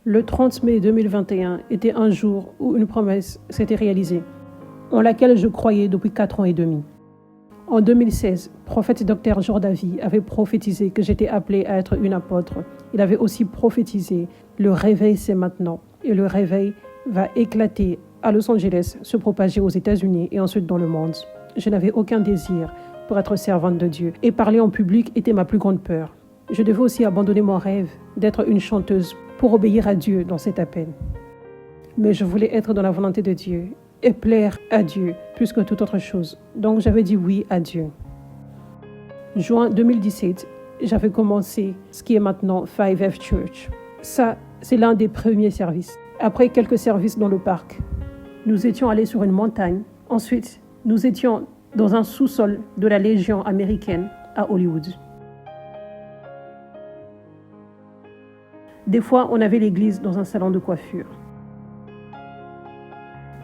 Le 30 mai 2021 était un jour où une promesse s'était réalisée, en laquelle je croyais depuis 4 ans et demi. En 2016, prophète Dr. Jordavi avait prophétisé que j'étais appelée à être une apôtre. Il avait aussi prophétisé « Le réveil, c'est maintenant » et le réveil va éclater à Los Angeles, se propager aux États-Unis et ensuite dans le monde. Je n'avais aucun désir pour être servante de Dieu et parler en public était ma plus grande peur. Je devais aussi abandonner mon rêve d'être une chanteuse pour obéir à Dieu dans cet appel. Mais je voulais être dans la volonté de Dieu et plaire à Dieu plus que toute autre chose. Donc j'avais dit oui à Dieu. Juin 2017, j'avais commencé ce qui est maintenant 5F Church. Ça, c'est l'un des premiers services. Après quelques services dans le parc, nous étions allés sur une montagne. Ensuite, nous étions dans un sous-sol de la Légion américaine à Hollywood. Des fois, on avait l'église dans un salon de coiffure.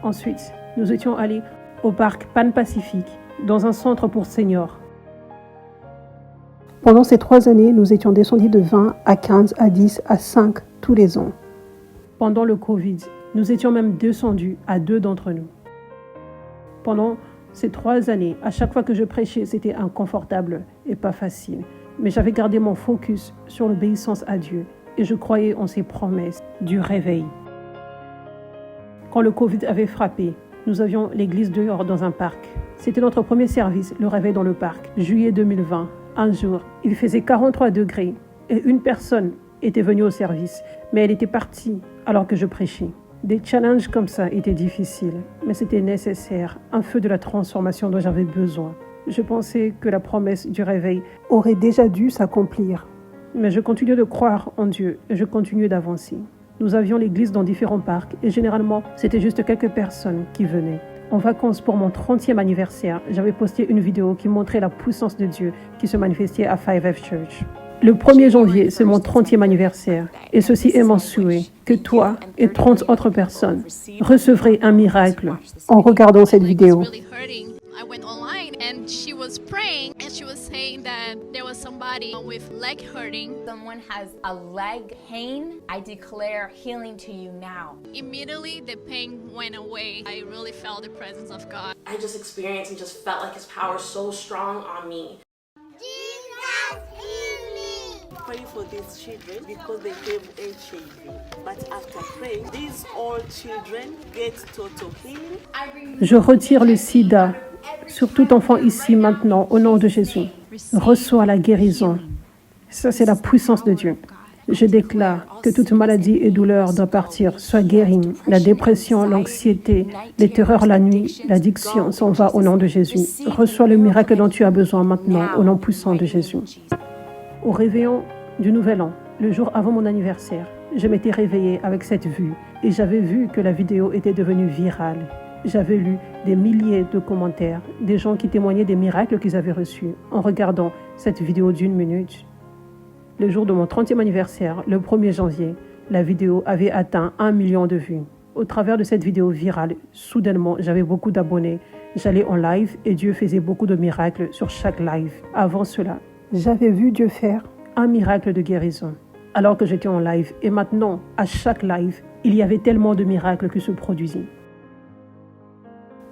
Ensuite, nous étions allés au parc Pan-Pacifique, dans un centre pour seniors. Pendant ces 3 années, nous étions descendus de 20 à 15 à 10 à 5 tous les ans. Pendant le Covid, nous étions même descendus à 2 d'entre nous. Pendant ces 3 années, à chaque fois que je prêchais, c'était inconfortable et pas facile. Mais j'avais gardé mon focus sur l'obéissance à Dieu et je croyais en ses promesses du réveil. Quand le Covid avait frappé, nous avions l'église dehors dans un parc. C'était notre premier service, le réveil dans le parc, juillet 2020. Un jour, il faisait 43 degrés et une personne était venue au service, mais elle était partie alors que je prêchais. Des challenges comme ça étaient difficiles, mais c'était nécessaire, un feu de la transformation dont j'avais besoin. Je pensais que la promesse du réveil aurait déjà dû s'accomplir, mais je continuais de croire en Dieu et je continuais d'avancer. Nous avions l'église dans différents parcs et généralement, c'était juste quelques personnes qui venaient. En vacances pour mon 30e anniversaire, j'avais posté une vidéo qui montrait la puissance de Dieu qui se manifestait à 5F Church. Le 1er janvier, c'est mon 30e anniversaire et ceci est mon souhait, que toi et 30 autres personnes recevrez un miracle en regardant cette vidéo. I went online and she was praying and she was saying that there was somebody with leg hurting. Someone has a leg pain. I declare healing to you now. Immediately the pain went away. I really felt the presence of God. I just experienced and just felt like his power so strong on me. Pray for these children because they have HIV. But after praying, these all children get total healing. Je retire le sida sur tout enfant ici maintenant au nom de Jésus. Reçois la guérison. Ça, c'est la puissance de Dieu. Je déclare que toute maladie et douleur doit partir, soit guérie. La dépression, l'anxiété, les terreurs la nuit, l'addiction s'en va au nom de Jésus. Reçois le miracle dont tu as besoin maintenant au nom puissant de Jésus. Au réveillon du Nouvel An, le jour avant mon anniversaire, je m'étais réveillée avec cette vue et j'avais vu que la vidéo était devenue virale. J'avais lu des milliers de commentaires, des gens qui témoignaient des miracles qu'ils avaient reçus en regardant cette vidéo d'1 minute. Le jour de mon 30e anniversaire, le 1er janvier, la vidéo avait atteint 1 million de vues. Au travers de cette vidéo virale, soudainement, j'avais beaucoup d'abonnés. J'allais en live et Dieu faisait beaucoup de miracles sur chaque live. Avant cela, j'avais vu Dieu faire un miracle de guérison alors que j'étais en live. Et maintenant, à chaque live, il y avait tellement de miracles qui se produisaient.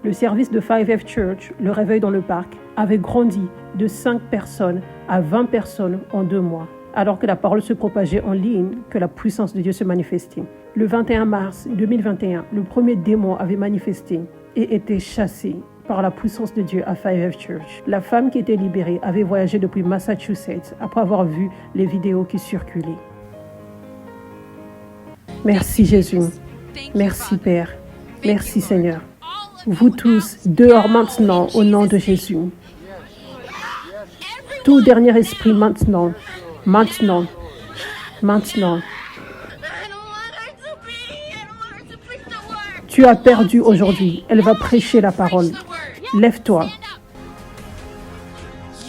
Le service de 5F Church, le réveil dans le parc, avait grandi de 5 personnes à 20 personnes en 2 mois, alors que la parole se propageait en ligne, que la puissance de Dieu se manifestait. Le 21 mars 2021, le premier démon avait manifesté et été chassé par la puissance de Dieu à 5F Church. La femme qui était libérée avait voyagé depuis Massachusetts après avoir vu les vidéos qui circulaient. Merci Jésus. Merci Père. Merci Seigneur. Vous tous, dehors maintenant au nom de Jésus. Tout dernier esprit maintenant, maintenant, maintenant. Tu as perdu aujourd'hui. Elle va prêcher la parole. Lève-toi.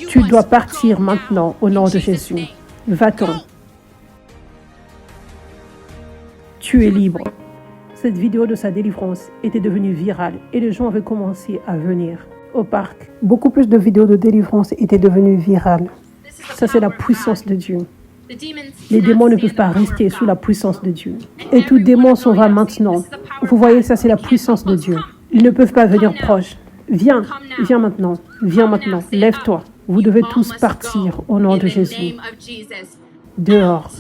Tu dois partir maintenant au nom de Jésus. Va-t'en. Tu es libre. Cette vidéo de sa délivrance était devenue virale et les gens avaient commencé à venir au parc. Beaucoup plus de vidéos de délivrance étaient devenues virales. Ça, c'est la puissance de Dieu. Les démons ne peuvent pas rester sous la puissance de Dieu. Et tout démon s'en va maintenant. Vous voyez, ça c'est la puissance de Dieu. Ils ne peuvent pas venir proche. Viens, viens maintenant, lève-toi. Vous devez tous partir au nom de Jésus. Dehors.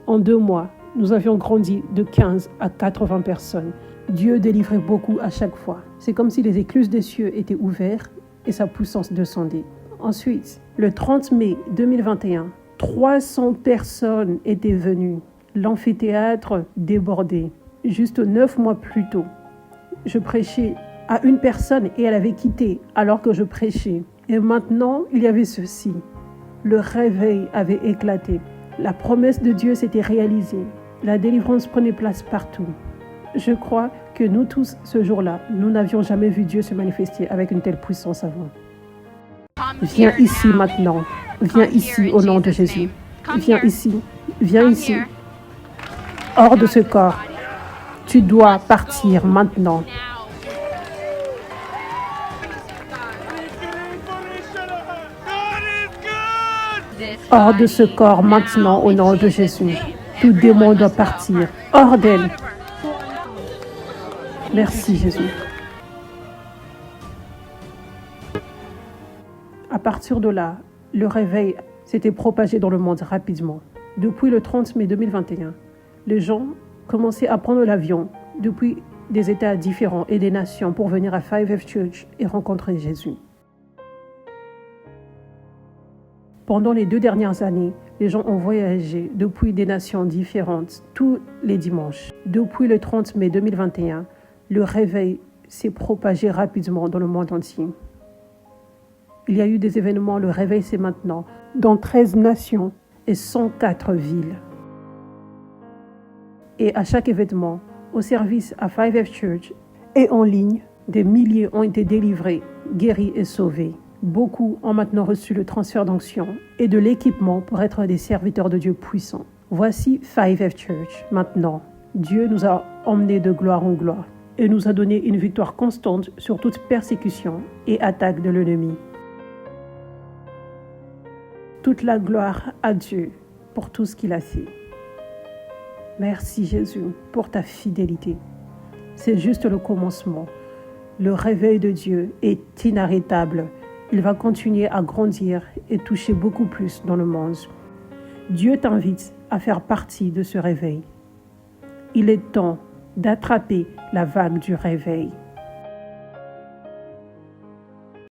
En 2 mois, nous avions grandi de 15 à 80 personnes. Dieu délivrait beaucoup à chaque fois. C'est comme si les écluses des cieux étaient ouvertes et sa puissance descendait. Ensuite, le 30 mai 2021, 300 personnes étaient venues. L'amphithéâtre débordait. Juste 9 mois plus tôt, je prêchais à une personne et elle avait quitté alors que je prêchais. Et maintenant, il y avait ceci. Le réveil avait éclaté. La promesse de Dieu s'était réalisée. La délivrance prenait place partout. Je crois que nous tous, ce jour-là, nous n'avions jamais vu Dieu se manifester avec une telle puissance avant. Viens ici maintenant. Viens ici au nom de Jésus. Viens ici. Viens ici. Hors de ce corps. Tu dois partir maintenant. Hors de ce corps maintenant au nom de Jésus. Tout démon doit partir. Hors d'elle. Merci Jésus. À partir de là, le réveil s'était propagé dans le monde rapidement. Depuis le 30 mai 2021, les gens commençaient à prendre l'avion depuis des États différents et des nations pour venir à 5F Church et rencontrer Jésus. Pendant les 2 dernières années, les gens ont voyagé depuis des nations différentes tous les dimanches. Depuis le 30 mai 2021, le réveil s'est propagé rapidement dans le monde entier. Il y a eu des événements, le réveil c'est maintenant, dans 13 nations et 104 villes. Et à chaque événement, au service à 5F Church et en ligne, des milliers ont été délivrés, guéris et sauvés. Beaucoup ont maintenant reçu le transfert d'onction et de l'équipement pour être des serviteurs de Dieu puissants. Voici 5F Church. Maintenant, Dieu nous a emmenés de gloire en gloire et nous a donné une victoire constante sur toute persécution et attaque de l'ennemi. Toute la gloire à Dieu pour tout ce qu'il a fait. Merci Jésus pour ta fidélité. C'est juste le commencement. Le réveil de Dieu est inarrêtable. Il va continuer à grandir et toucher beaucoup plus dans le monde. Dieu t'invite à faire partie de ce réveil. Il est temps d'attraper la vague du réveil.